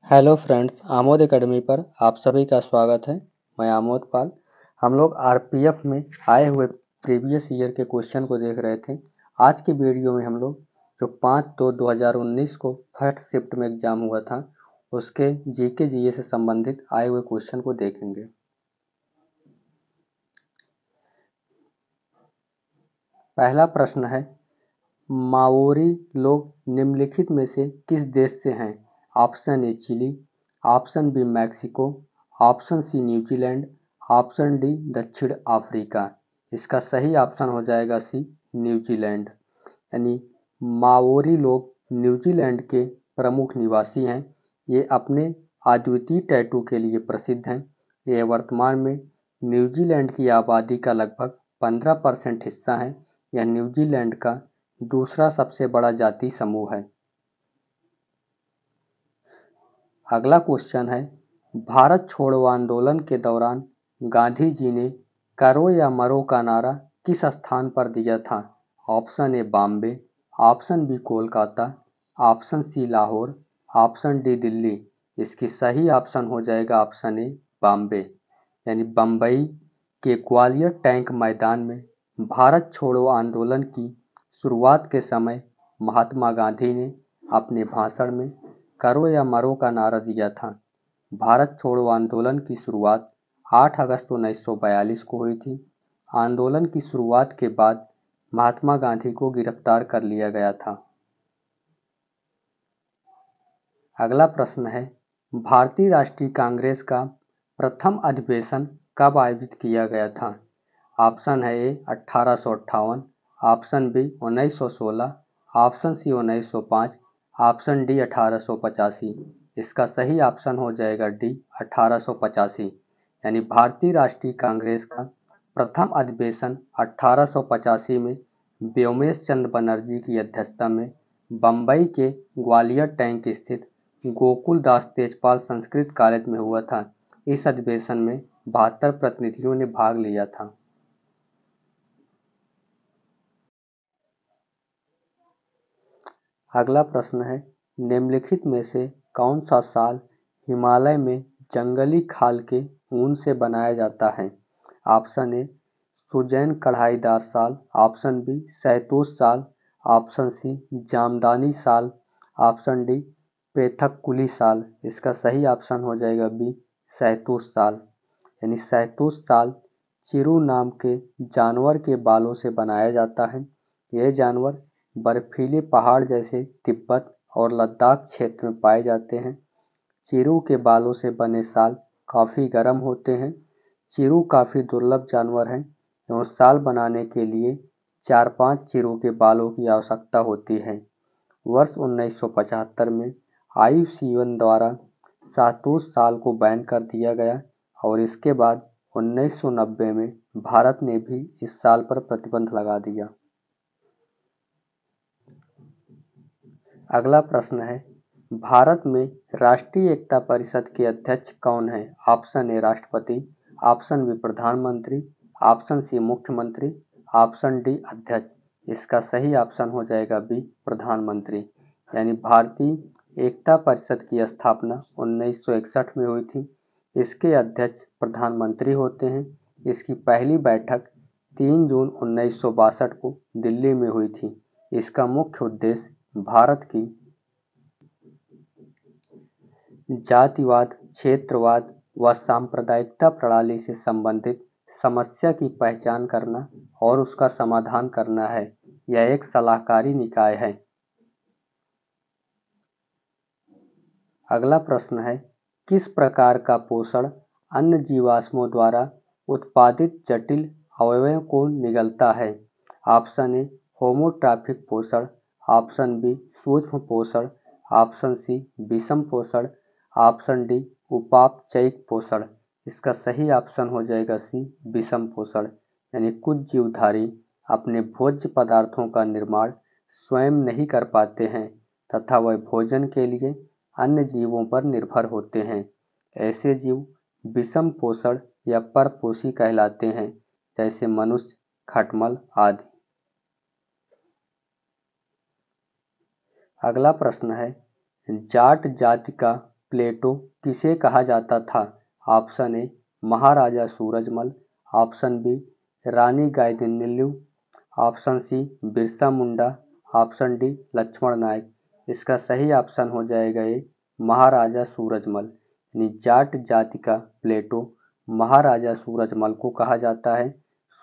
Hello friends, Amod academy पर आप सभी का स्वागत है। मैं आमोद पाल। हम लोग आरपीएफ में आए हुए प्रीवियस ईयर के क्वेश्चन को देख रहे थे। आज की वीडियो में हम लोग जो 5/2/2019 को फर्स्ट शिफ्ट में एग्जाम हुआ था उसके जीके जीए से संबंधित आए हुए क्वेश्चन को देखेंगे। पहला प्रश्न है, माओरी लोग निम्नलिखित में से किस देश से हैं? Option A Chile, option B Mexico, option C New Zealand, option D दक्षिण अफ्रीका। इसका सही ऑप्शन हो जाएगा सी न्यूजीलैंड। यानी माओरी लोग न्यूजीलैंड के प्रमुख निवासी हैं। ये अपने अद्वितीय टैटू के लिए प्रसिद्ध हैं। ये वर्तमान में न्यूजीलैंड की आबादी का लगभग 15% हिस्सा है। यह न्यूजीलैंड का दूसरा सबसे बड़ा जाति समूह है। अगला क्वेश्चन है, भारत छोड़ो आंदोलन के दौरान गांधी जी ने करो या मरो का नारा किस स्थान पर दिया था? Option A Bombay, option B Kolkata, option C Lahore, option D Delhi. इसकी सही ऑप्शन हो जाएगा ऑप्शन ए बॉम्बे। यानी बम्बई के ग्वालियर टैंक मैदान में भारत छोड़ो आंदोलन की शुरुआत के समय महात्मा गांधी ने अपने भाषण में करो या मरो का नारा दिया था। भारत छोड़ो आंदोलन की शुरुआत 8 अगस्त 1942 को हुई थी। आंदोलन की शुरुआत के बाद महात्मा गांधी को गिरफ्तार कर लिया गया था। अगला प्रश्न है, भारतीय राष्ट्रीय कांग्रेस का प्रथम अधिवेशन कब आयोजित किया गया था? ऑप्शन है A 1858, option B 1916, option C 1905, option D 1885। इसका सही ऑप्शन हो जाएगा डी 1885। यानी भारतीय राष्ट्रीय कांग्रेस का प्रथम अधिवेशन 1885 में व्योमेश चंद्र बनर्जी की अध्यक्षता में बम्बई के ग्वालियर टैंक स्थित गोकुल दास तेजपाल संस्कृत कॉलेज में हुआ था। इस अधिवेशन में 72 प्रतिनिधियों ने भाग लिया था। अगला प्रश्न है, निम्नलिखित में से कौन सा साल हिमालय में जंगली खाल के ऊन से बनाया जाता है? ऑप्शन ए सुजैन कढ़ाईदार साल, ऑप्शन बी शहतूश साल, ऑप्शन सी जामदानी साल, ऑप्शन डी पेथककुली साल। इसका सही ऑप्शन हो जाएगा बी शहतूश साल। यानी शहतूश साल चिरू नाम के जानवर के बालों से बनाया जाता है। यह जानवर बर्फीले पहाड़ जैसे तिब्बत और लद्दाख क्षेत्र में पाए जाते हैं। चिरू के बालों से बने साल काफ़ी गर्म होते हैं। चिरू काफ़ी दुर्लभ जानवर हैं एवं साल बनाने के लिए 4-5 चिरू के बालों की आवश्यकता होती है। वर्ष 1975 में IUCN द्वारा शहतूश साल को बैन कर दिया गया और इसके बाद 1990 में भारत ने भी इस साल पर प्रतिबंध लगा दिया। अगला प्रश्न है, भारत में राष्ट्रीय एकता परिषद के अध्यक्ष कौन है? ऑप्शन ए राष्ट्रपति, ऑप्शन बी प्रधानमंत्री, ऑप्शन सी मुख्यमंत्री, ऑप्शन डी अध्यक्ष। इसका सही ऑप्शन हो जाएगा बी प्रधानमंत्री। यानी भारतीय एकता परिषद की स्थापना 1961 में हुई थी। इसके अध्यक्ष प्रधानमंत्री होते हैं। इसकी पहली बैठक 3 जून 1962 को दिल्ली में हुई थी। इसका मुख्य उद्देश्य भारत की जातिवाद, क्षेत्रवाद व सांप्रदायिकता प्रणाली से संबंधित समस्या की पहचान करना और उसका समाधान करना है। यह एक सलाहकारी निकाय है। अगला प्रश्न है, किस प्रकार का पोषण अन्य जीवाश्मों द्वारा उत्पादित जटिल अवयवों को निगलता है? ऑप्शन ए होमोट्रॉफिक पोषण, ऑप्शन बी सूक्ष्म पोषण, ऑप्शन सी विषम पोषण, ऑप्शन डी उपापचयिक पोषण। इसका सही ऑप्शन हो जाएगा सी विषम पोषण। यानी कुछ जीवधारी अपने भोज्य पदार्थों का निर्माण स्वयं नहीं कर पाते हैं तथा वह भोजन के लिए अन्य जीवों पर निर्भर होते हैं। ऐसे जीव विषम पोषण या परपोषी कहलाते हैं, जैसे मनुष्य, खटमल आदि। अगला प्रश्न है, जाट जाति का प्लेटो किसे कहा जाता था? Option A Maharaja Surajmal, option B Rani Gaidinliu, option C Birsa Munda, option D Lakshman Nayak. इसका सही ऑप्शन हो जाएगा ये महाराजा सूरजमल। यानी जाट जाति का प्लेटो महाराजा सूरजमल को कहा जाता है।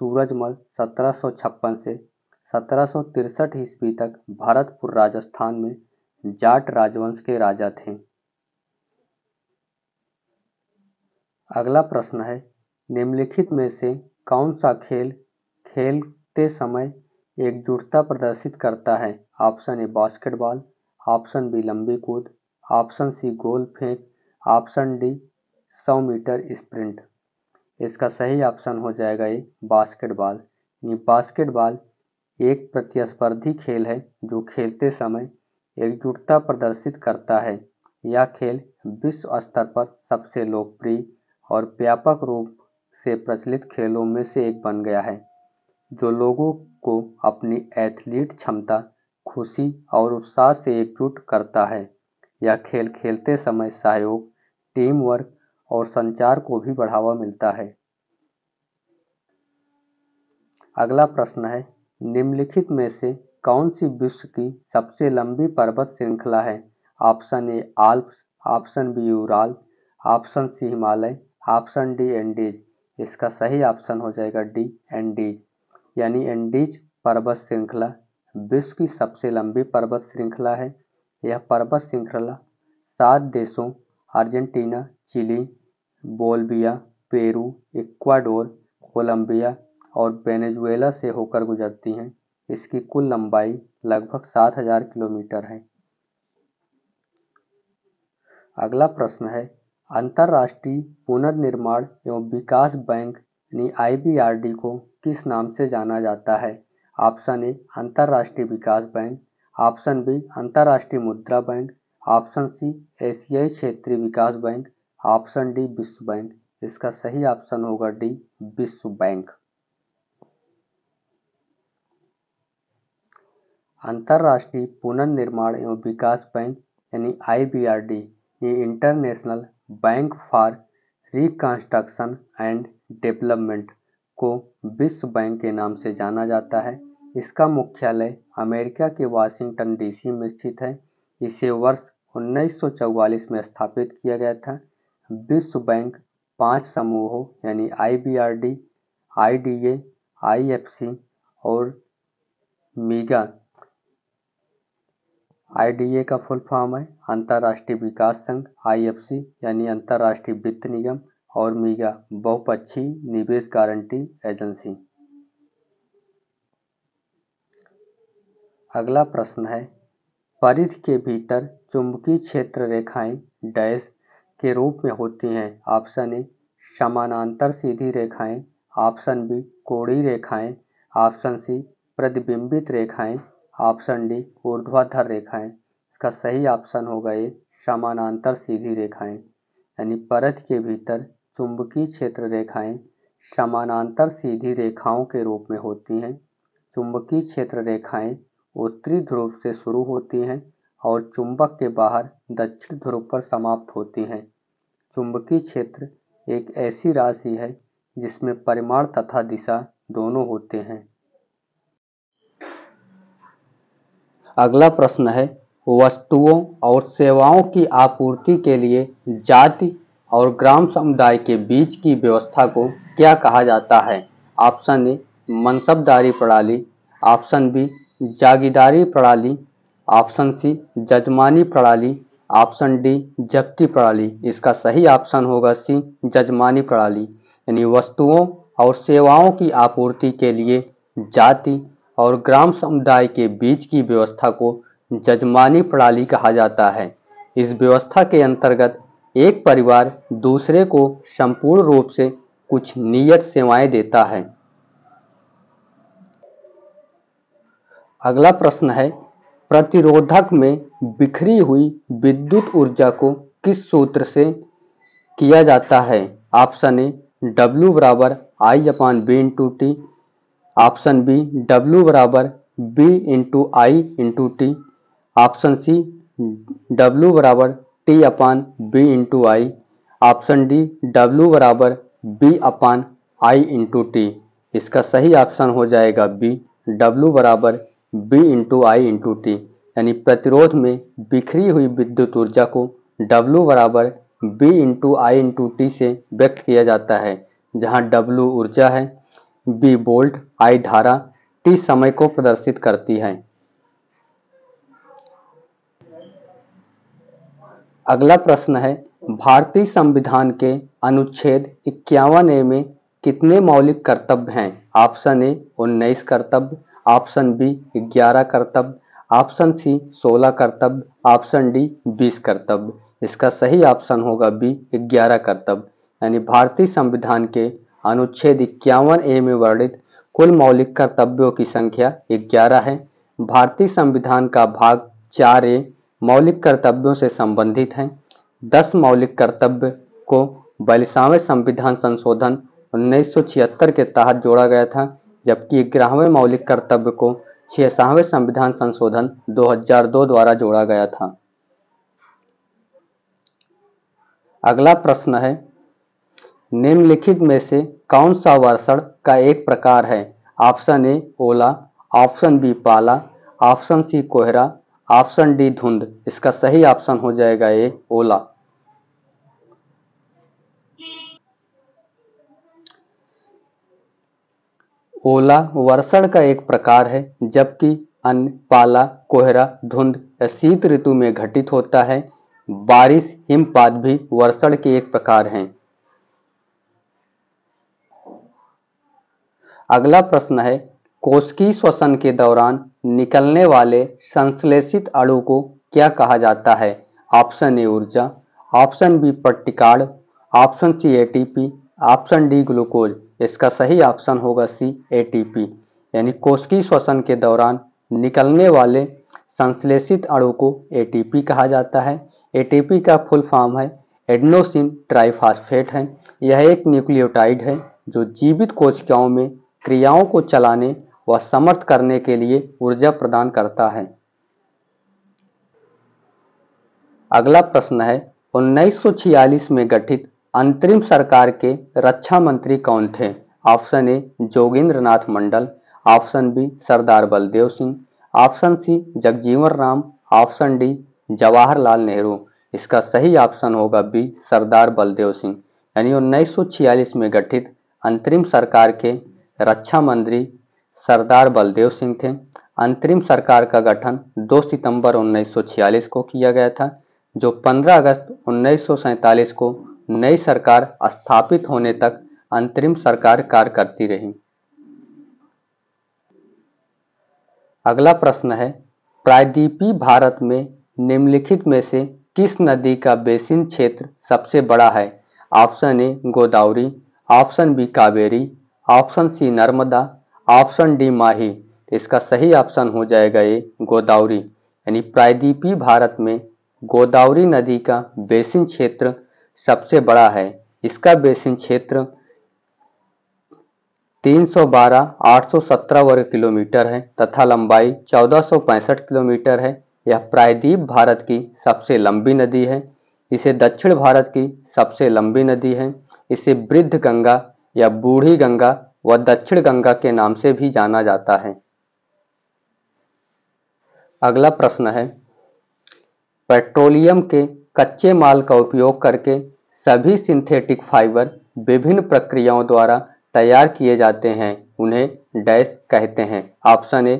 सूरजमल 1756 से 1763 ईस्वी तक भरतपुर राजस्थान में जाट राजवंश के राजा थे। अगला प्रश्न है, निम्नलिखित में से कौन सा खेल खेलते समय एकजुटता प्रदर्शित करता है? Option A basketball, option B लंबी कूद, ऑप्शन सी गोल फेंक, ऑप्शन डी 100 मीटर स्प्रिंट। इसका सही ऑप्शन हो जाएगा ये बास्केटबॉल। ये बास्केटबॉल एक प्रतिस्पर्धी खेल है जो खेलते समय एकजुटता प्रदर्शित करता है। यह खेल विश्व स्तर पर सबसे लोकप्रिय और व्यापक रूप से प्रचलित खेलों में से एक बन गया है, जो लोगों को अपनी एथलीट क्षमता, खुशी और उत्साह से एकजुट करता है। यह खेल खेलते समय सहयोग, टीम वर्क और संचार को भी बढ़ावा मिलता है। अगला प्रश्न है, निम्नलिखित में से कौन सी विश्व की सबसे लंबी पर्वत श्रृंखला है? Option A Alps, option B Ural, option C Himalaya, option D Andes. इसका सही ऑप्शन हो जाएगा डी एंडीज। यानी एंडीज पर्वत श्रृंखला विश्व की सबसे लंबी पर्वत श्रृंखला है। यह पर्वत श्रृंखला 7 देशों Argentina, Chile, Bolivia, Peru, Ecuador, Colombia और वेनेजुएला से होकर गुजरती हैं। इसकी कुल लंबाई लगभग 7000 किलोमीटर है। अगला प्रश्न है, अंतर्राष्ट्रीय पुनर्निर्माण एवं विकास बैंक यानी IBRD को किस नाम से जाना जाता है? ऑप्शन ए अंतर्राष्ट्रीय विकास बैंक, ऑप्शन बी अंतर्राष्ट्रीय मुद्रा बैंक, ऑप्शन सी एशियाई क्षेत्रीय विकास बैंक, ऑप्शन डी विश्व बैंक। इसका सही ऑप्शन होगा डी विश्व बैंक। अंतर्राष्ट्रीय पुनर्निर्माण एवं विकास बैंक यानी IBRD ये international bank for reconstruction and development को विश्व बैंक के नाम से जाना जाता है। इसका मुख्यालय अमेरिका के वाशिंगटन DC में स्थित है। इसे वर्ष 1944 में स्थापित किया गया था। विश्व बैंक 5 समूहों यानी IBRD, IDA, IFC और मीगा। IDA का फुल फॉर्म है अंतर्राष्ट्रीय विकास संघ, IFC यानी अंतर्राष्ट्रीय वित्त निगम और मीगा बहुपक्षीय निवेश गारंटी एजेंसी। अगला प्रश्न है, परिधि के भीतर चुंबकीय क्षेत्र रेखाएं डैश के रूप में होती हैं? ऑप्शन ए समानांतर सीधी रेखाएं, ऑप्शन बी कोणीय रेखाएं, ऑप्शन सी प्रतिबिंबित रेखाएं, ऑप्शन डी ऊर्ध्वाधर रेखाएं। इसका सही ऑप्शन होगा ये समानांतर सीधी रेखाएं। यानी परिधि के भीतर चुंबकीय क्षेत्र रेखाएं समानांतर सीधी रेखाओं के रूप में होती हैं। चुंबकीय क्षेत्र रेखाएं उत्तरी ध्रुव से शुरू होती हैं और चुंबक के बाहर दक्षिण ध्रुव पर समाप्त होती हैं। चुंबकीय क्षेत्र एक ऐसी राशि है जिसमें परिमाण तथा दिशा दोनों होते हैं। अगला प्रश्न है, वस्तुओं और सेवाओं की आपूर्ति के लिए जाति और ग्राम समुदाय के बीच की व्यवस्था को क्या कहा जाता है? ऑप्शन ए मनसबदारी प्रणाली, ऑप्शन बी जागीरदारी प्रणाली, ऑप्शन सी जजमानी प्रणाली, ऑप्शन डी जब्ती प्रणाली। इसका सही ऑप्शन होगा सी जजमानी प्रणाली। यानी वस्तुओं और सेवाओं की आपूर्ति के लिए जाति और ग्राम समुदाय के बीच की व्यवस्था को जजमानी प्रणाली कहा जाता है। इस व्यवस्था के अंतर्गत एक परिवार दूसरे को संपूर्ण रूप से कुछ नियत सेवाएं देता है। अगला प्रश्न है, प्रतिरोधक में बिखरी हुई विद्युत ऊर्जा को किस सूत्र से किया जाता है? ऑप्शन ए W बराबर I/B/T, ऑप्शन बी W बराबर B/I/T, ऑप्शन सी W बराबर T अपान B इंटू आई। ऑप्शन डी W बराबर B upon I into T. इसका सही ऑप्शन हो जाएगा बी, W बराबर B इंटू आई इंटू टी। यानी प्रतिरोध में बिखरी हुई विद्युत ऊर्जा को W बराबर B इंटू आई इंटू टी से व्यक्त किया जाता है, जहां W ऊर्जा है, B वोल्ट, I धारा, T समय को प्रदर्शित करती है। अगला प्रश्न है, भारतीय संविधान के अनुच्छेद 51A में कितने मौलिक कर्तव्य हैं? ऑप्शन ए 19 कर्तव्य, ऑप्शन बी 11 कर्तव्य, ऑप्शन सी 16 कर्तव्य, ऑप्शन डी 20 कर्तव्य। इसका सही ऑप्शन होगा बी 11 कर्तव्य। यानी भारतीय संविधान के अनुच्छेद 51A में वर्णित कुल मौलिक कर्तव्यों की संख्या 11 है। भारतीय संविधान का भाग 4A मौलिक कर्तव्यों से संबंधित हैं। 10 मौलिक कर्तव्य को 42वें संविधान संशोधन 1976 के तहत जोड़ा गया था, जबकि 11वें मौलिक कर्तव्य को 66वें संविधान संशोधन 2002 द्वारा जोड़ा गया था। अगला प्रश्न है, निम्नलिखित में से कौन सा वर्षण का एक प्रकार है? ऑप्शन ए ओला, ऑप्शन बी पाला, ऑप्शन सी कोहरा, ऑप्शन डी धुंध। इसका सही ऑप्शन हो जाएगा ए ओला। ओला वर्षण का एक प्रकार है, जबकि अन्य पाला, कोहरा, धुंध या शीत ऋतु में घटित होता है। बारिश, हिमपात भी वर्षण के एक प्रकार हैं। अगला प्रश्न है, कोशिकीय श्वसन के दौरान निकलने वाले संश्लेषित अणु को क्या कहा जाता है? ऑप्शन ए ऊर्जा, ऑप्शन बी पट्टिकाड़, option C ATP, option D glucose. इसका सही ऑप्शन होगा सी एटीपी। यानी कोशिकीय श्वसन के दौरान निकलने वाले संश्लेषित अणु को एटीपी कहा जाता है। एटीपी का फुल फॉर्म है एडेनोसिन ट्राइफॉस्फेट है। यह एक न्यूक्लियोटाइड है जो जीवित कोशिकाओं में क्रियाओं को चलाने व समर्थ करने के लिए ऊर्जा प्रदान करता है। अगला प्रश्न है, 1946 में गठित अंतरिम सरकार के रक्षा मंत्री कौन थे? Option A Jogendra Nath Mandal, option B Sardar Baldev Singh, option C Jagjivan Ram, option D Jawaharlal Nehru. इसका सही ऑप्शन होगा बी सरदार बलदेव सिंह। यानी 1946 में गठित अंतरिम सरकार के रक्षा मंत्री सरदार बलदेव सिंह थे। अंतरिम सरकार का गठन 2 सितंबर 1946 को किया गया था, जो 15 अगस्त 1947 को नई सरकार स्थापित होने तक अंतरिम सरकार कार्य करती रही। अगला प्रश्न है, प्रायद्वीपीय भारत में निम्नलिखित में से किस नदी का बेसिन क्षेत्र सबसे बड़ा है? Option A Godavari, option B Kaveri, option C Narmada, option D Mahi. इसका सही ऑप्शन हो जाएगा ए गोदावरी। यानी प्रायद्वीपीय भारत में गोदावरी नदी का बेसिन क्षेत्र सबसे बड़ा है। इसका बेसिन क्षेत्र 312,817 वर्ग किलोमीटर है तथा लंबाई 1465 किलोमीटर है। यह प्रायद्वीप भारत की सबसे लंबी नदी है। इसे दक्षिण भारत की सबसे लंबी नदी है। इसे वृद्ध गंगा या बूढ़ी गंगा व दक्षिण गंगा के नाम से भी जाना जाता है। अगला प्रश्न है, पेट्रोलियम के कच्चे माल का उपयोग करके सभी सिंथेटिक फाइबर विभिन्न प्रक्रियाओं द्वारा तैयार किए जाते हैं, उन्हें डैश कहते हैं। Option A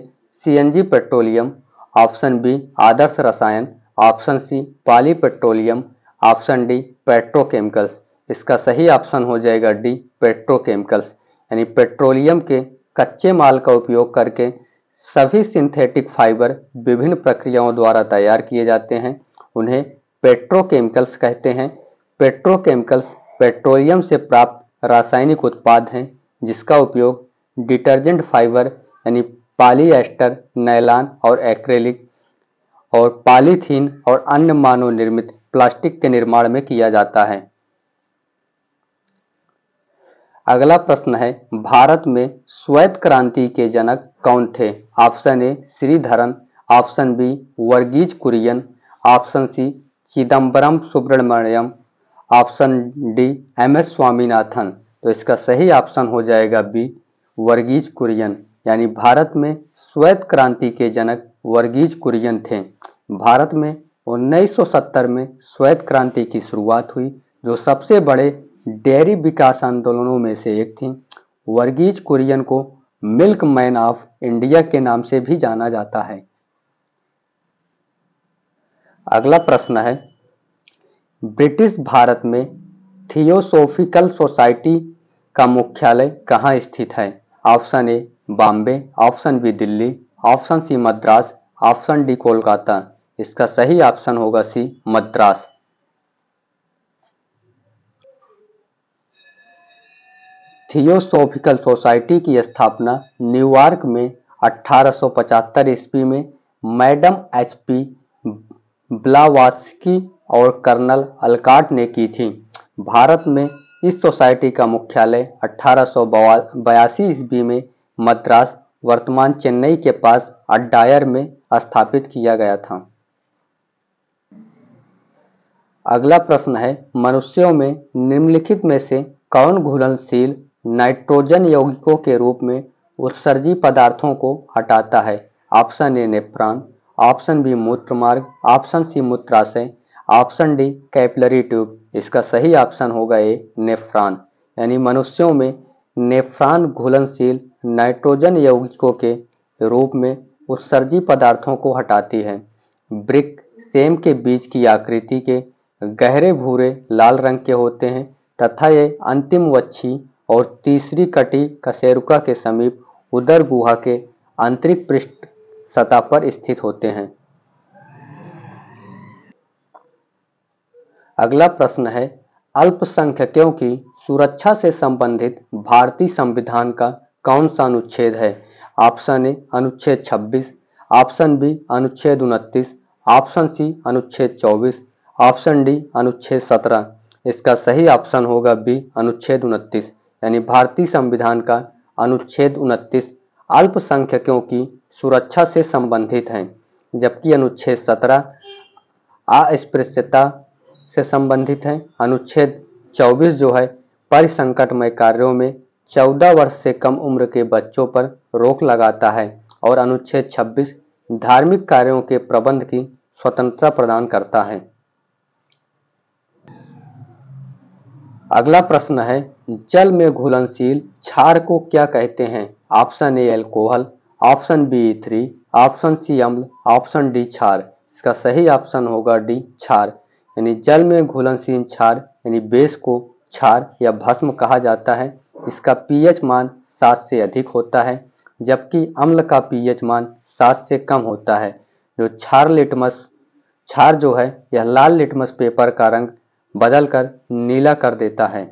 CNG petroleum, option B आदर्श रसायन, option C poly petroleum, option D petrochemicals. इसका सही ऑप्शन हो जाएगा डी पेट्रोकेमिकल्स। यानी पेट्रोलियम के कच्चे माल का उपयोग करके सभी सिंथेटिक फाइबर विभिन्न प्रक्रियाओं द्वारा तैयार किए जाते हैं, उन्हें पेट्रोकेमिकल्स कहते हैं। पेट्रोकेमिकल्स पेट्रोलियम से प्राप्त रासायनिक उत्पाद हैं, जिसका उपयोग डिटर्जेंट फाइबर यानी पॉलीएस्टर, नायलॉन और एक्रेलिक और पॉलीथीन और अन्य मानव निर्मित प्लास्टिक के निर्माण में किया जाता है। अगला प्रश्न है, भारत में श्वेत क्रांति के जनक कौन थे? Option A Sreedharan, option B Verghese Kurien, option C Chidambaram Subramaniam, option D MS Swaminathan. तो इसका सही ऑप्शन हो जाएगा बी वर्गीज कुरियन। यानी भारत में श्वेत क्रांति के जनक वर्गीज कुरियन थे। भारत में 1970 में श्वेत क्रांति की शुरुआत हुई, जो सबसे बड़े डेयरी विकास आंदोलनों में से एक थी। वर्गीज कुरियन को मिल्क मैन ऑफ इंडिया के नाम से भी जाना जाता है। अगला प्रश्न है, ब्रिटिश भारत में थियोसोफिकल सोसाइटी का मुख्यालय कहाँ स्थित है? Option A Bombay, option B Delhi, option C Madras, option D Kolkata. इसका सही ऑप्शन होगा सी मद्रास। थियोसोफिकल सोसाइटी की स्थापना न्यूयॉर्क में 1875 ईस्वी में मैडम HP ब्लावात्स्की और कर्नल अलकाट ने की थी। भारत में इस सोसाइटी का मुख्यालय 1882 ईस्वी में मद्रास, वर्तमान चेन्नई के पास अड्डायर में स्थापित किया गया था। अगला प्रश्न है, मनुष्यों में निम्नलिखित में से कौन घुलनशील नाइट्रोजन यौगिकों के रूप में उत्सर्जी पदार्थों को हटाता है? Option A nephron, option B मूत्रमार्ग, ऑप्शन सी मूत्राशय, ऑप्शन डी कैपिलरी ट्यूब। इसका सही ऑप्शन होगा ए नेफ्रॉन। यानी मनुष्यों में नेफ्रॉन घुलनशील नाइट्रोजन यौगिकों के रूप में उत्सर्जी पदार्थों को हटाती है। ब्रिक सेम के बीज की आकृति के गहरे भूरे लाल रंग के होते हैं तथा ये अंतिम वच्छी और तीसरी कटी कशेरुका के समीप उदर गुहा के आंतरिक पृष्ठ सतह पर स्थित होते हैं। अगला प्रश्न है, अल्पसंख्यकों की सुरक्षा से संबंधित भारतीय संविधान का कौन सा अनुच्छेद है? ऑप्शन ए अनुच्छेद 26, ऑप्शन बी अनुच्छेद 29, ऑप्शन सी अनुच्छेद 24, ऑप्शन डी अनुच्छेद 17। इसका सही ऑप्शन होगा बी अनुच्छेद 29। यानी भारतीय संविधान का अनुच्छेद 29 अल्पसंख्यकों की सुरक्षा से संबंधित है, जबकि अनुच्छेद 17 अस्पृश्यता से संबंधित है। अनुच्छेद 24 जो है परिसंकटमय कार्यों में 14 वर्ष से कम उम्र के बच्चों पर रोक लगाता है और अनुच्छेद 26 धार्मिक कार्यों के प्रबंध की स्वतंत्रता प्रदान करता है। अगला प्रश्न है, जल में घुलनशील क्षार को क्या कहते हैं? Option A alcohol, option B E3, option C अम्ल, ऑप्शन डी क्षार। इसका सही ऑप्शन होगा डी क्षार। यानी जल में घुलनशील क्षार यानी बेस को क्षार या भस्म कहा जाता है। इसका pH मान 7 से अधिक होता है, जबकि अम्ल का pH मान 7 से कम होता है। जो क्षार जो है यह लाल लिटमस पेपर का रंग बदलकर नीला कर देता है।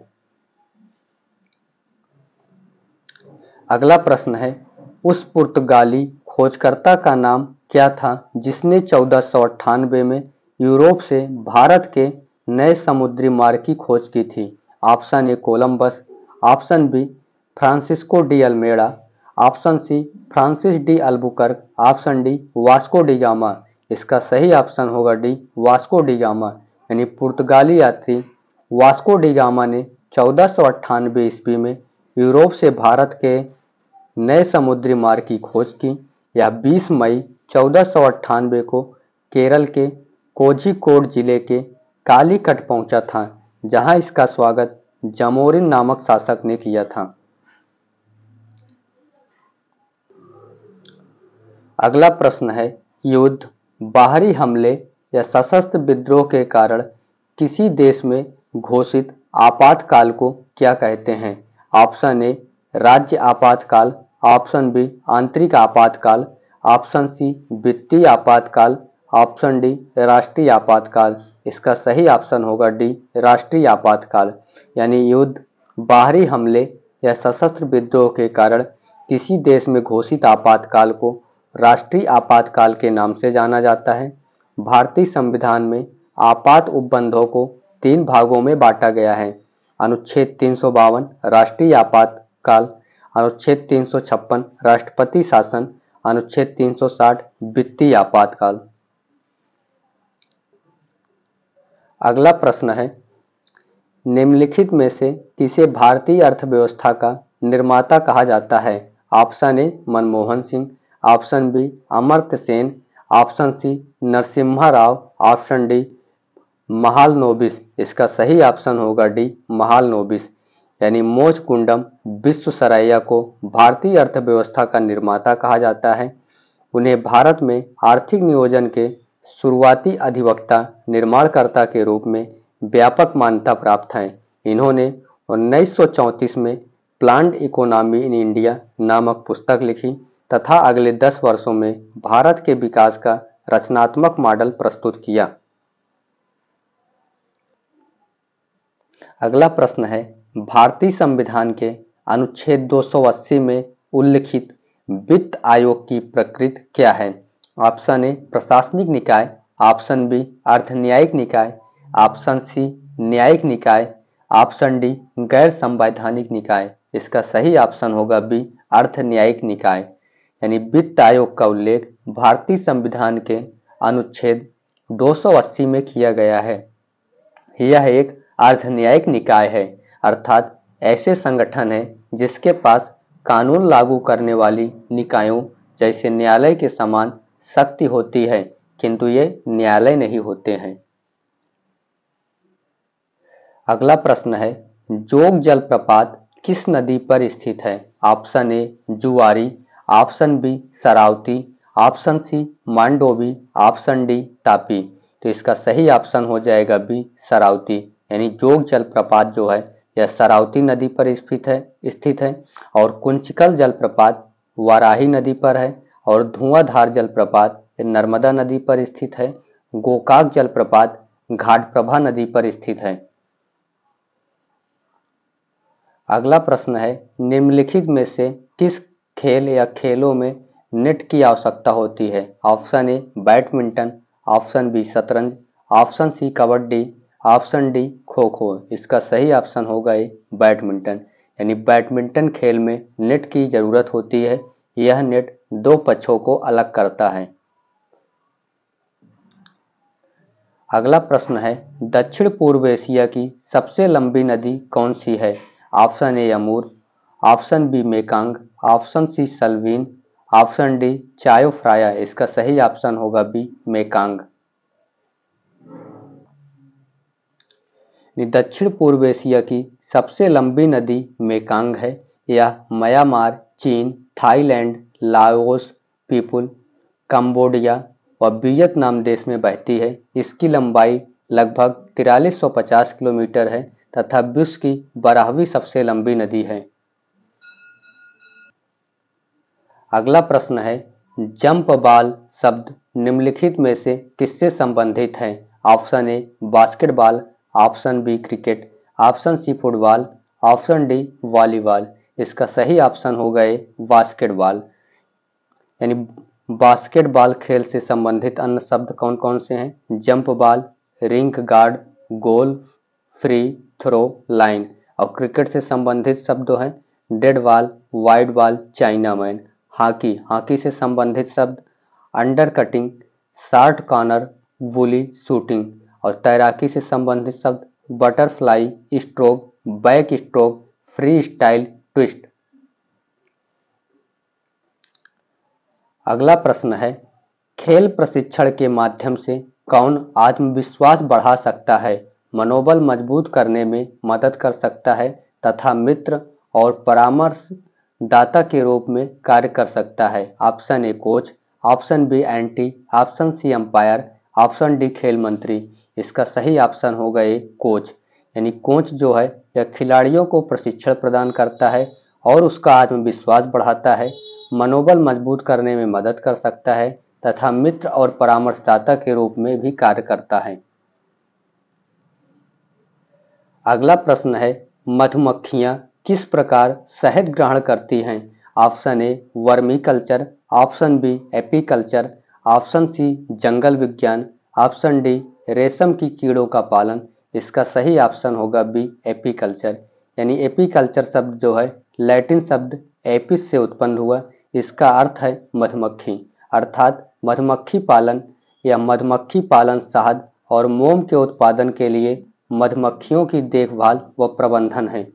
अगला प्रश्न है, उस पुर्तगाली खोजकर्ता का नाम क्या था जिसने 1498 में यूरोप से भारत के नए समुद्री मार्ग की खोज की थी? Option A Columbus, option B Francisco de Almeida, option C Francis de Albuquerque, option D Vasco da Gama. इसका सही ऑप्शन होगा डी वास्को डी गामा। यानी पुर्तगाली यात्री वास्को डी गामा ने 1498 ईस्वी में यूरोप से भारत के नए समुद्री मार्ग की खोज की। यह 20 मई 1498 को केरल के कोझिकोड जिले के कालीकट पहुंचा था, जहां इसका स्वागत जामोरिन नामक शासक ने किया था। अगला प्रश्न है, युद्ध, बाहरी हमले या सशस्त्र विद्रोह के कारण किसी देश में घोषित आपातकाल को क्या कहते हैं? ऑप्शन ए राज्य आपातकाल, ऑप्शन बी आंतरिक आपातकाल, ऑप्शन सी वित्तीय आपातकाल, ऑप्शन डी राष्ट्रीय आपातकाल। इसका सही ऑप्शन होगा डी राष्ट्रीय आपातकाल। यानी युद्ध, बाहरी हमले या सशस्त्र विद्रोह के कारण किसी देश में घोषित आपातकाल को राष्ट्रीय आपातकाल के नाम से जाना जाता है। भारतीय संविधान में आपात उपबंधों को 3 भागों में बांटा गया है। अनुच्छेद 352 राष्ट्रीय आपातकाल, अनुच्छेद 356 राष्ट्रपति शासन, अनुच्छेद 360 वित्तीय आपातकाल। अगला प्रश्न है, निम्नलिखित में से किसे भारतीय अर्थव्यवस्था का निर्माता कहा जाता है? Option A Manmohan Singh, option B Amartya Sen, option C Narasimha Rao, option D Mahalanobis. इसका सही ऑप्शन होगा डी महालनोबिस। यानी मोचकुंडम विश्वेश्वरैया को भारतीय अर्थव्यवस्था का निर्माता कहा जाता है। उन्हें भारत में आर्थिक नियोजन के शुरुआती अधिवक्ता निर्माणकर्ता के रूप में व्यापक मान्यता प्राप्त है। इन्होंने 1934 में प्लान्ड इकोनॉमी इन इंडिया नामक पुस्तक लिखी तथा अगले 10 वर्षों में भारत के विकास का रचनात्मक मॉडल प्रस्तुत किया। अगला प्रश्न है, भारतीय संविधान के अनुच्छेद 280 में उल्लिखित वित्त आयोग की प्रकृति क्या है? ऑप्शन ए प्रशासनिक निकाय, ऑप्शन बी अर्ध न्यायिक निकाय, ऑप्शन सी न्यायिक निकाय, ऑप्शन डी गैर संवैधानिक निकाय। इसका सही ऑप्शन होगा बी अर्ध न्यायिक निकाय। यानी वित्त आयोग का उल्लेख भारतीय संविधान के अनुच्छेद 280 में किया गया है। यह एक अर्ध न्यायिक निकाय है, अर्थात ऐसे संगठन है जिसके पास कानून लागू करने वाली निकायों जैसे न्यायालय के समान शक्ति होती है, किंतु ये न्यायालय नहीं होते हैं। अगला प्रश्न है, जोग जलप्रपात किस नदी पर स्थित है? Option A Zuari, option B Sharavati, option C Mandovi, option D Tapi. तो इसका सही ऑप्शन हो जाएगा बी शरावती। यानी जोग जलप्रपात जो है यह शरावती नदी पर स्थित है और कुंचिकल जलप्रपात वाराही नदी पर है और धुआंधार जलप्रपात नर्मदा नदी पर स्थित है। गोकाक जलप्रपात घाटप्रभा नदी पर स्थित है। अगला प्रश्न है, निम्नलिखित में से किस खेल या खेलों में नेट की आवश्यकता होती है? Option A badminton, option B शतरंज, option C kabaddi, option D kho kho. इसका सही ऑप्शन होगा ए बैडमिंटन। यानी बैडमिंटन खेल में नेट की जरूरत होती है। यह नेट दो पक्षों को अलग करता है। अगला प्रश्न है, दक्षिण पूर्व एशिया की सबसे लंबी नदी कौन सी है? Option A Amur, option B Mekong, option C Salween, option D Chao Phraya. इसका सही ऑप्शन होगा बी मेकांग। दक्षिण पूर्व एशिया की सबसे लंबी नदी मेकांग है। यह म्यांमार, चीन, थाईलैंड, लाओस, पीपुल, कंबोडिया और वियतनाम देश में बहती है। इसकी लंबाई लगभग 4350 किलोमीटर है तथा विश्व की 12वीं सबसे लंबी नदी है। अगला प्रश्न है, जंप बॉल शब्द निम्नलिखित में से किससे संबंधित है? Option A basketball, option B cricket, option C football, option D volleyball. इसका सही ऑप्शन होगा ए बास्केटबॉल। यानी बास्केटबॉल खेल से संबंधित अन्य शब्द कौन कौन से हैं? जंप बॉल, रिंग गार्ड, गोल, फ्री थ्रो, लाइन। और क्रिकेट से संबंधित शब्द हैं dead ball, wide ball, China man. Hockey से संबंधित शब्द under cutting, short corner, woolly shooting. और तैराकी से संबंधित शब्द butterfly stroke, back stroke, free style, twist. अगला प्रश्न है, खेल प्रशिक्षण के माध्यम से कौन आत्मविश्वास बढ़ा सकता है, मनोबल मजबूत करने में मदद कर सकता है तथा मित्र और परामर्शदाता के रूप में कार्य कर सकता है? Option A coach, option B एंटी, option C umpire, option D खेल मंत्री। इसका सही ऑप्शन होगा ए कोच। यानी कोच जो है यह खिलाड़ियों को प्रशिक्षण प्रदान करता है और उसका आत्मविश्वास बढ़ाता है, मनोबल मजबूत करने में मदद कर सकता है तथा मित्र और परामर्शदाता के रूप में भी कार्य करता है। अगला प्रश्न है, मधुमक्खियां किस प्रकार शहद ग्रहण करती हैं? Option A vermiculture, option B apiculture, option C जंगल विज्ञान, ऑप्शन डी रेशम की कीड़ों का पालन। इसका सही ऑप्शन होगा बी एपीकल्चर। यानी एपीकल्चर शब्द जो है लैटिन शब्द एपिस से उत्पन्न हुआ। इसका अर्थ है मधुमक्खी, अर्थात मधुमक्खी पालन या मधुमक्खी पालन शहद और मोम के उत्पादन के लिए मधुमक्खियों की देखभाल व प्रबंधन है।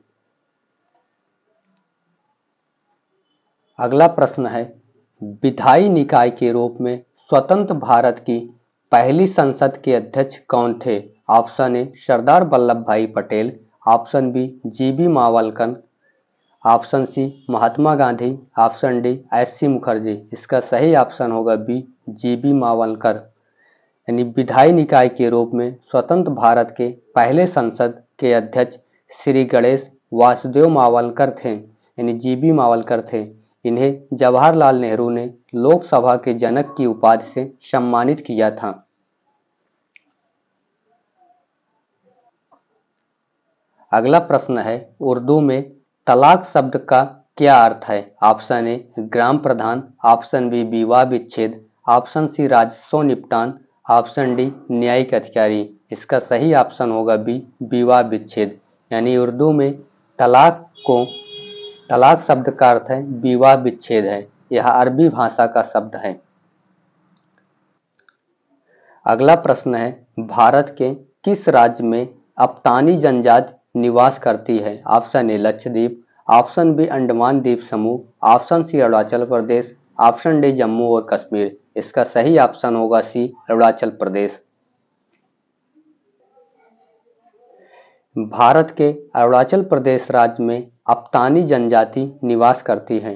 अगला प्रश्न है, विधायी निकाय के रूप में स्वतंत्र भारत की पहली संसद के अध्यक्ष कौन थे? ऑप्शन ए Sardar Vallabhbhai Patel, option B GB Mavalankar, option C Mahatma Gandhi, option D SC Mukherjee. इसका सही ऑप्शन होगा बी जीबी मावलकर। यानी विधायी निकाय के रूप में स्वतंत्र भारत के पहले संसद के अध्यक्ष श्री गणेश वासुदेव मावलकर थे, यानी जीबी मावलकर थे। इन्हें जवाहरलाल नेहरू ने लोकसभा के जनक की उपाधि से सम्मानित किया था। अगला प्रश्न है, उर्दू में तलाक शब्द का क्या अर्थ है? ऑप्शन ए ग्राम प्रधान, ऑप्शन बी विवाह विच्छेद, ऑप्शन सी राजस्व निपटान, ऑप्शन डी न्यायिक अधिकारी। इसका सही ऑप्शन होगा बी विवाह विच्छेद। यानी उर्दू में तलाक शब्द का अर्थ है विवाह विच्छेद है। यह अरबी भाषा का शब्द है। अगला प्रश्न है, भारत के किस राज्य में अफ्तानी जनजाति निवास करती है? Option A Lakshadweep, option B Andaman द्वीप समूह, option C Arunachal Pradesh, option D Jammu और कश्मीर। इसका सही ऑप्शन होगा सी अरुणाचल प्रदेश। भारत के अरुणाचल प्रदेश राज्य में अफ्तानी जनजाति निवास करती है।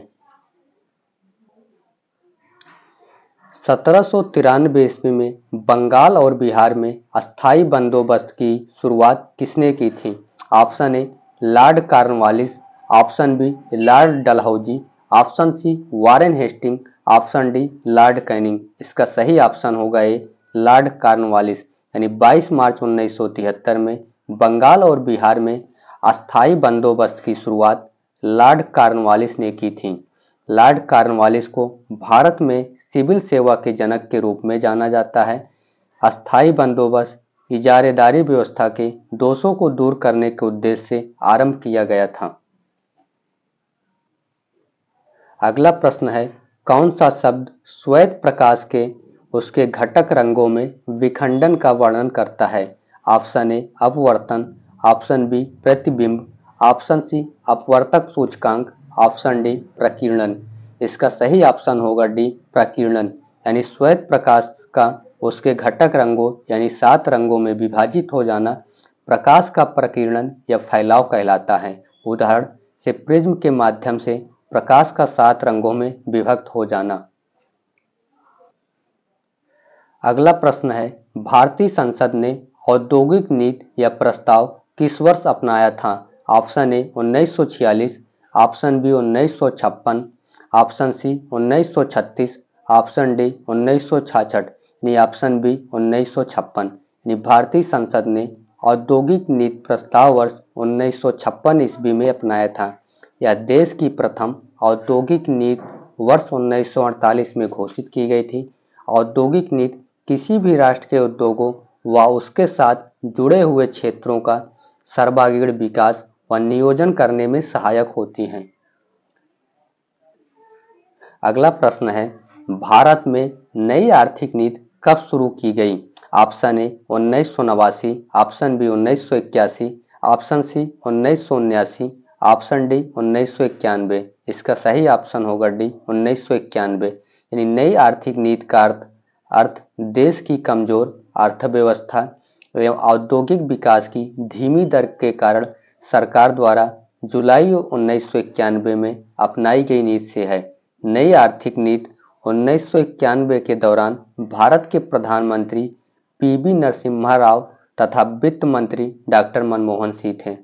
1793 ईस्वी में बंगाल और बिहार में अस्थायी बंदोबस्त की शुरुआत किसने की थी? Option A Lord Cornwallis, option B Lord Dalhousie, option C Warren Hasting, option D Lord Canning. इसका सही ऑप्शन होगा ए लॉर्ड कॉर्नवालिस। यानी 22 मार्च 1973 में बंगाल और बिहार में अस्थायी बंदोबस्त की शुरुआत लॉर्ड कॉर्नवालिस ने की थी। लॉर्ड कॉर्नवालिस को भारत में सिविल सेवा के जनक के रूप में जाना जाता है। अस्थायी बंदोबस्त इजारेदारी व्यवस्था के दोषों को दूर करने के उद्देश्य से आरंभ किया गया था। अगला प्रश्न है, कौन सा शब्द श्वेत प्रकाश के उसके घटक रंगों में विखंडन का वर्णन करता है? ऑप्शन ए अपवर्तन, ऑप्शन बी प्रतिबिंब, ऑप्शन सी अपवर्तक सूचकांक, ऑप्शन डी प्रकीर्णन। इसका सही ऑप्शन होगा डी प्रकीर्णन। यानी श्वेत प्रकाश का उसके घटक रंगों यानी 7 रंगों में विभाजित हो जाना प्रकाश का प्रकीर्णन या फैलाव कहलाता है। उदाहरण से प्रिज्म के माध्यम से प्रकाश का 7 रंगों में विभक्त हो जाना। अगला प्रश्न है, भारतीय संसद ने औद्योगिक नीति या प्रस्ताव किस वर्ष अपनाया था? Option A 1946, option B 1956, option C 1936, option D 1966, यानी ऑप्शन बी 1956। यानी भारतीय संसद ने औद्योगिक नीति प्रस्ताव वर्ष 1956 ईस्वी में अपनाया था। यह देश की प्रथम औद्योगिक नीति वर्ष 1948 में घोषित की गई थी। औद्योगिक नीति किसी भी राष्ट्र के उद्योगों व उसके साथ जुड़े हुए क्षेत्रों का सर्वांगीण विकास व नियोजन करने में सहायक होती हैं। अगला प्रश्न है, भारत में नई आर्थिक नीति कब शुरू की गई? Option A 1989, option B 1981, option C 1979, option D 1991। इसका सही ऑप्शन होगा डी 1991। यानी नई आर्थिक नीति का अर्थ देश की कमजोर अर्थव्यवस्था एवं औद्योगिक विकास की धीमी दर के कारण सरकार द्वारा जुलाई 1991 में अपनाई गई नीति से है। नई आर्थिक नीति 1991 के दौरान भारत के प्रधानमंत्री पीवी नरसिम्हा राव तथा वित्त मंत्री डॉक्टर मनमोहन सिंह थे।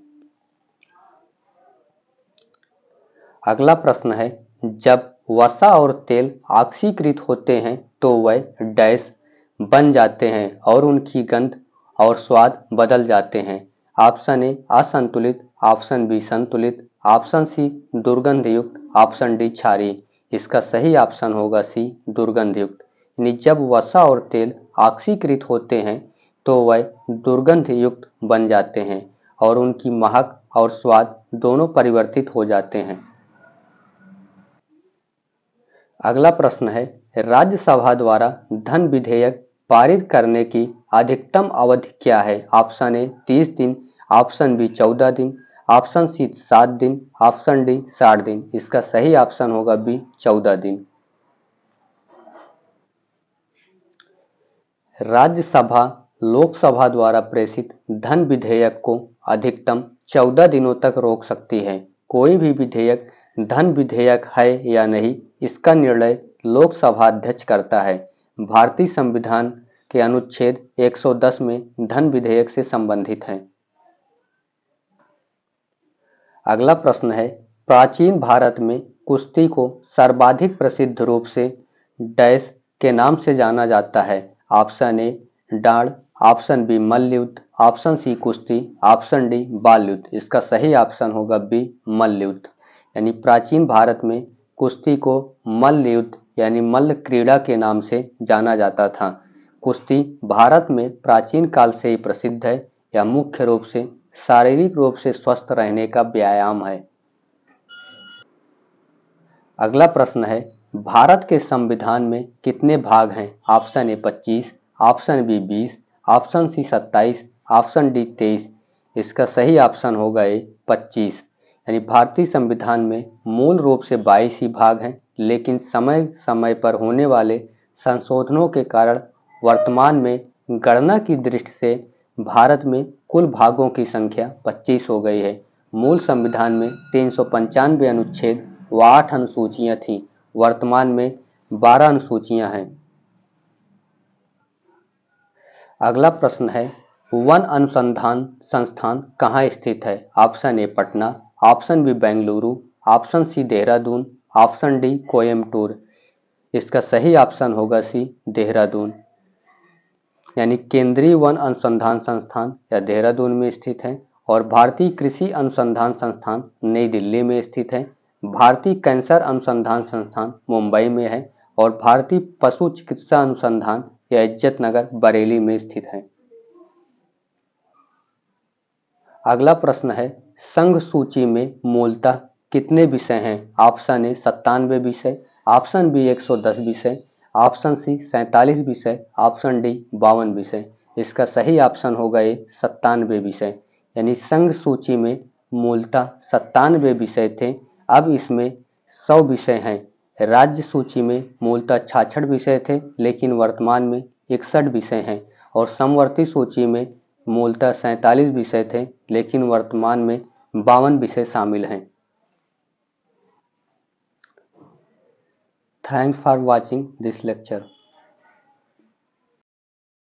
अगला प्रश्न है, जब वसा और तेल ऑक्सीकृत होते हैं तो वह डैश बन जाते हैं और उनकी गंध और स्वाद बदल जाते हैं। ऑप्शन ए असंतुलित, ऑप्शन बी संतुलित, ऑप्शन सी दुर्गंध युक्त, ऑप्शन डी क्षारीय। इसका सही ऑप्शन होगा सी दुर्गंध युक्त। यानी जब वसा और तेल ऑक्सीकृत होते हैं तो वह दुर्गंध युक्त बन जाते हैं और उनकी महक और स्वाद दोनों परिवर्तित हो जाते हैं। अगला प्रश्न है, राज्यसभा द्वारा धन विधेयक पारित करने की अधिकतम अवधि क्या है? ऑप्शन ए 30 दिन, ऑप्शन बी 14 दिन, ऑप्शन सी 7 दिन, ऑप्शन डी 60 दिन। इसका सही ऑप्शन होगा बी 14 दिन। राज्यसभा लोकसभा द्वारा प्रेषित धन विधेयक को अधिकतम 14 दिनों तक रोक सकती है। कोई भी विधेयक धन विधेयक है या नहीं, इसका निर्णय लोकसभा अध्यक्ष करता है। भारतीय संविधान के अनुच्छेद 110 में धन विधेयक से संबंधित है। अगला प्रश्न है, प्राचीन भारत में कुश्ती को सर्वाधिक प्रसिद्ध रूप से डैश के नाम से जाना जाता है। ऑप्शन ए डांड, ऑप्शन बी मल्लयुद्ध, ऑप्शन सी कुश्ती, ऑप्शन डी बाल युद्ध। इसका सही ऑप्शन होगा बी मल्लयुद्ध। यानी प्राचीन भारत में कुश्ती को मल्लयुद्ध यानी मल्ल क्रीड़ा के नाम से जाना जाता था। कुश्ती भारत में प्राचीन काल से ही प्रसिद्ध है। यह मुख्य रूप से शारीरिक रूप से स्वस्थ रहने का व्यायाम है। अगला प्रश्न है, भारत के संविधान में कितने भाग हैं? Option A 25, option B 20, option C 27, option D 23। इसका सही ऑप्शन होगा ए 25। यानी भारतीय संविधान में मूल रूप से 22 ही भाग हैं, लेकिन समय समय पर होने वाले संशोधनों के कारण वर्तमान में गणना की दृष्टि से भारत में कुल भागों की संख्या 25 हो गई है। मूल संविधान में 395 अनुच्छेद व 8 अनुसूचियां थीं। वर्तमान में 12 अनुसूचियां हैं। अगला प्रश्न है, वन अनुसंधान संस्थान कहाँ स्थित है? Option A Patna, option B Bengaluru, option C Dehradun, option D Coimbatore. इसका सही ऑप्शन होगा सी देहरादून। यानी केंद्रीय वन अनुसंधान संस्थान या देहरादून में स्थित है और भारतीय कृषि अनुसंधान संस्थान नई दिल्ली में स्थित है। भारतीय कैंसर अनुसंधान संस्थान मुंबई में है और भारतीय पशु चिकित्सा अनुसंधान या इज्जतनगर बरेली में स्थित है। अगला प्रश्न है, संघ सूची में मूलतः कितने विषय हैं? ऑप्शन ए 97 विषय, ऑप्शन बी 110 विषय, ऑप्शन सी 47 विषय, ऑप्शन डी 52 विषय। इसका सही ऑप्शन होगा ए 97 विषय। यानी संघ सूची में मूलतः 97 विषय थे, अब इसमें 100 विषय हैं। राज्य सूची में मूलतः 66 विषय थे, लेकिन वर्तमान में 61 विषय हैं और समवर्ती सूची में मूलतः 47 विषय थे, लेकिन वर्तमान में 52 विषय शामिल हैं। Thanks for watching this lecture.